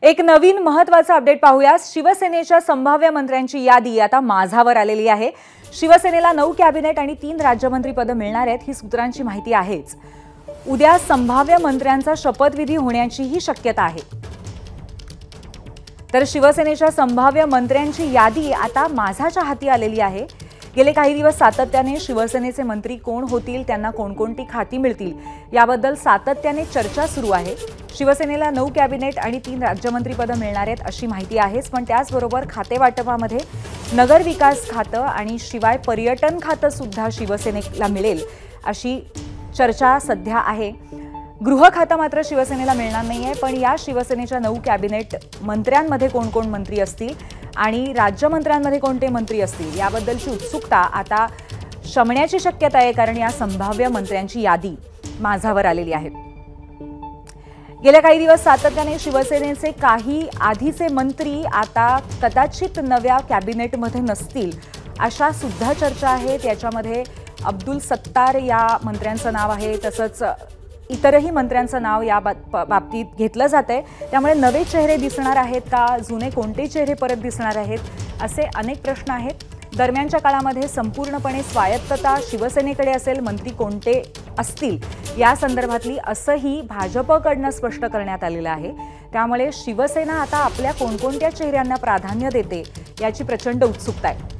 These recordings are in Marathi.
एक नवीन महत्त्वाचा अपडेट पाहूया। शिवसेनेच्या संभाव्य मंत्र्यांची यादी आता माझावर आलेली आहे। शिवसेनेला 9 कॅबिनेट आणि 3 राज्यमंत्री पद मिळणार आहेत ही सूत्रांची माहिती आहेच। उद्या संभाव्य मंत्र्यांचा शपथविधी होण्याची ही शक्यता आहे। तर शिवसेनेच्या संभाव्य मंत्र्यांची यादी आता माझाच्या हाती आलेली आहे। गेले काही दिवस सातत्याने शिवसेनेचे मंत्री कोण होतील, त्यांना कोणकोणती खाती मिळतील याबद्दल सातत्याने चर्चा सुरू आहे। शिवसेनेला 9 कॅबिनेट आणि 3 राज्यमंत्री पद मिळणार आहेत अशी माहिती आहे। पण त्याचबरोबर खाते वाटपामध्ये नगर विकास खातं आणि शिवाय पर्यटन खातं सुद्धा शिवसेनेला मिळेल अशी चर्चा सध्या आहे। गृह खातं मात्र शिवसेनेला मिळणार नाहीये। पण या शिवसेनेच्या 9 कॅबिनेट मंत्र्यांमध्ये कोण कोण मंत्री असतील आणि राज्यमंत्र्यांमध्ये कोणते मंत्री असतील याबद्दलची उत्सुकता आता शमण्याची शक्यता आहे, कारण या संभाव्य मंत्र्यांची यादी माझावर आलेली आहे। गेल्या काही दिवस सातत्याने शिवसेनेचे काही आधीचे मंत्री आता कदाचित नव्या कॅबिनेटमध्ये नसतील अशा सुद्धा चर्चा आहे। त्याच्यामध्ये अब्दुल सत्तार या मंत्र्यांचं नाव आहे, तसंच इतरही मंत्र्यांचं नाव या बाबतीत घेतलं जातंय। त्यामुळे नवे चेहरे दिसणार आहेत का, जुने कोणते चेहरे परत दिसणार आहेत, असे अनेक प्रश्न आहेत। दरम्यानच्या काळामध्ये संपूर्णपणे स्वायत्तता शिवसेनेकडे असेल, मंत्री कोणते असतील या संदर्भातली असंही भाजपकडनं स्पष्ट करण्यात आलेलं आहे। त्यामुळे शिवसेना आता आपल्या कोणकोणत्या चेहऱ्यांना प्राधान्य देते याची प्रचंड उत्सुकता आहे।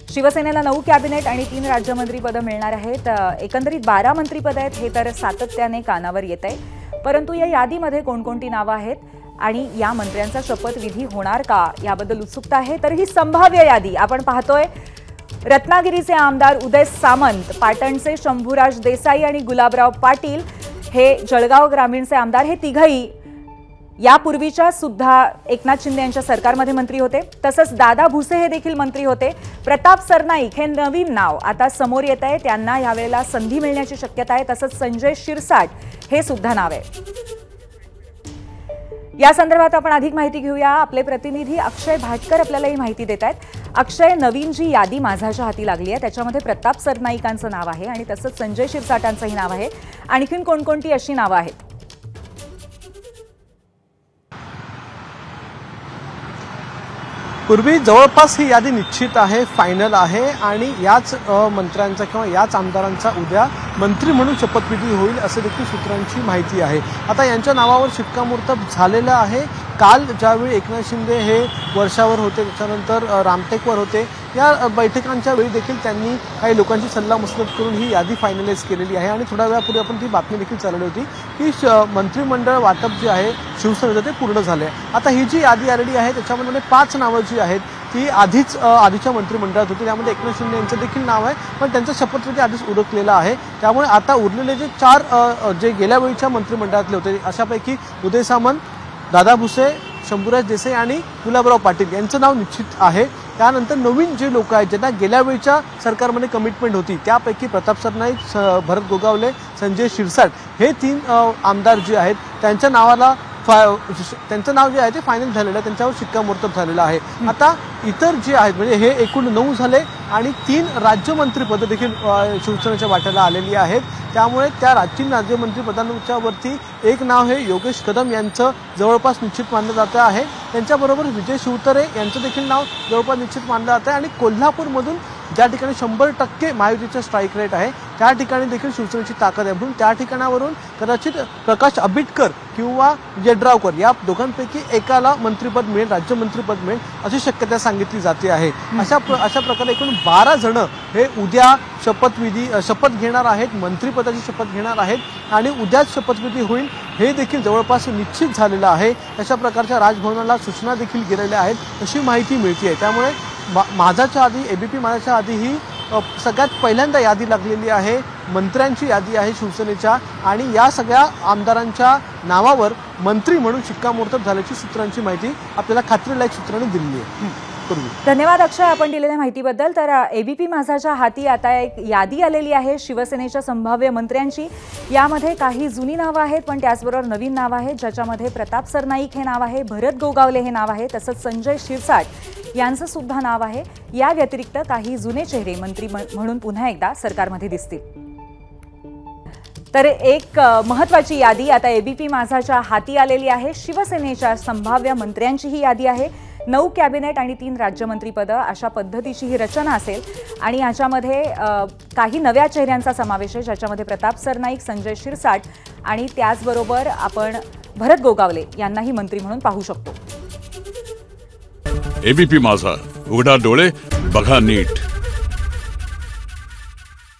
शिवसेनेला 9 कॅबिनेट आणि 3 राज्यमंत्री पद मिळणार आहेत। एकंदरीत 12 मंत्रीपद आहेत हे तर सातत्याने कानावर येत आहे। परंतु या यादीमध्ये कोणकोणती नावं आहेत आणि या मंत्र्यांचा शपथविधी होणार का याबद्दल उत्सुकता आहे। तर ही संभाव्य यादी आपण पाहतोय। रत्नागिरीचे आमदार उदय सामंत, पाटणचे शंभूराज देसाई आणि गुलाबराव पाटील हे जळगाव ग्रामीणचे आमदार, हे तिघही यापूर्वीच्या सुद्धा एकनाथ शिंदे यांच्या सरकारमध्ये मंत्री होते। तसंच दादा भुसे हे देखील मंत्री होते। प्रताप सरनाईक हे नवीन नाव आता समोर येत आहे, त्यांना यावेळेला संधी मिळण्याची शक्यता आहे। तसंच संजय शिरसाट हे सुद्धा नाव आहे। या संदर्भात आपण अधिक माहिती घेऊया। आपले प्रतिनिधी अक्षय भाटकर आपल्याला ही माहिती देत आहेत। अक्षय, नवीन जी यादी माझाच्या हाती लागली आहे त्याच्यामध्ये प्रताप सरनाईकांचं नाव आहे आणि तसंच संजय शिरसाटांचंही नाव आहे। आणखीन कोणकोणती अशी नावं आहेत? पूर्वी जवळपास ही यादी निश्चित आहे, फायनल आहे आणि याच मंत्र्यांचा किंवा याच आमदारांचा उद्या मंत्री म्हणून शपथविधी होईल असे देखील सूत्रांची माहिती आहे। आता यांच्या नावावर शिक्कामोर्तब झालेलं आहे। काल ज्यावेळी एकनाथ शिंदे हे वर्षावर होते, त्याच्यानंतर रामटेकवर होते, या बैठकांच्या वेळी देखील त्यांनी काही लोकांची सल्लामसलत करून ही यादी फायनलाइज केलेली आहे। आणि थोड्या वेळापूर्वी आपण ती बातमी देखील चालवली होती की मंत्रिमंडळ वाटप जे आहे शिवसेनेचं ते पूर्ण झालंय। आता ही जी यादी आलेली आहे त्याच्यामध्ये 5 नावं जी आहेत ती आधीच्या मंत्रिमंडळात होती, त्यामध्ये एकनाथ शिंदे यांचं देखील नाव आहे, पण त्यांचा शपथविधी आधीच उरकलेला आहे। त्यामुळे आता उरलेले जे 4 जे गेल्या वेळीच्या मंत्रिमंडळातले होते अशापैकी उदय सामंत, दादा भुसे, शंभूराज देसाई आणि गुलाबराव पाटील यांचं नाव निश्चित आहे। त्यानंतर नवीन जे लोक आहेत ज्यांना गेल्या वेळच्या सरकारमध्ये कमिटमेंट होती त्यापैकी प्रताप सरनाईक, भरत गोगावले, संजय शिरसाट हे 3 आमदार जे आहेत त्यांच्या त्यांचं नाव जे आहे ते फायनल झालेलं आहे, त्यांच्यावर शिक्कामोर्तब झालेलं आहे। आता इतर जे आहेत म्हणजे हे एकूण 9 झाले आणि 3 राज्यमंत्री पदं देखील शिवसेनेच्या वाट्याला आलेली आहेत। त्यामुळे त्या 3 राज्यमंत्री पदांच्या वरती एक नाव हे योगेश कदम यांचं जवळपास निश्चित मानलं जातं आहे। त्यांच्याबरोबर विजय शिवतरे यांचं देखील नाव जवळपास निश्चित मानलं जातं आहे। आणि कोल्हापूरमधून ज्या ठिकाणी 100% महायुतीचा स्ट्राईक रेट आहे त्या ठिकाणी देखील शिवसेनेची ताकद आहे, म्हणून त्या ठिकाणावरून कदाचित प्रकाश आंबेडकर किंवा यड्रावकर या दोघांपैकी एकाला मंत्रिपद मिळेल, राज्यमंत्रीपद मिळेल अशी शक्यता सांगितली जाते आहे। अशा प्रकारे एकूण 12 जण हे उद्या शपथ घेणार आहेत, मंत्रिपदाची शपथ घेणार आहेत आणि उद्याच शपथविधी होईल हे देखील जवळपास निश्चित झालेलं आहे। अशा प्रकारच्या राजभवनाला सूचना देखील गेलेल्या आहेत अशी माहिती मिळते आहे। त्यामुळे माझाच्या आधी एबीपी माझाच्या आधी ही सगळ्यात पहिल्यांदा यादी लागलेली आहे, मंत्र्यांची यादी आहे शिवसेनेच्या, आणि या सगळ्या आमदारांच्या नावावर मंत्री म्हणून शिक्कामोर्तब झाल्याची सूत्रांची माहिती आपल्याला खात्रीलायक सूत्रांनी दिलेली आहे। धन्यवाद अक्षय आपण दिलेल्या माहितीबद्दल। तर एबीपी माझाच्या हाती आता एक यादी आलेली आहे शिवसेनेच्या संभाव्य मंत्र्यांची। यामध्ये काही जुनी नावं आहेत पण त्याचबरोबर नवीन नाव आहे, ज्याच्यामध्ये प्रताप सरनाईक हे नाव आहे, भरत गोगावले हे नाव आहे, तसंच संजय शिरसाट यांचं सुद्धा नाव आहे। या व्यतिरिक्त काही जुने चेहरे मंत्री म्हणून पुन्हा एकदा सरकारमध्ये दिसतील। तर एक महत्त्वाची यादी आता एबीपी माझाच्या हाती आलेली आहे. शिवसेनेच्या संभाव्य मंत्र्यांची ही यादी आहे. 9 कॅबिनेट आणि 3 राज्यमंत्रीपदं अशा पद्धतीची ही रचना असेल आणि याच्यामध्ये काही नव्या चेहऱ्यांचा समावेश आहे, ज्याच्यामध्ये प्रताप सरनाईक, संजय शिरसाट आणि त्याचबरोबर आपण भरत गोगावले यांनाही मंत्री म्हणून पाहू शकतो. एबीपी माझा, उघडा डोळे बघा नीट.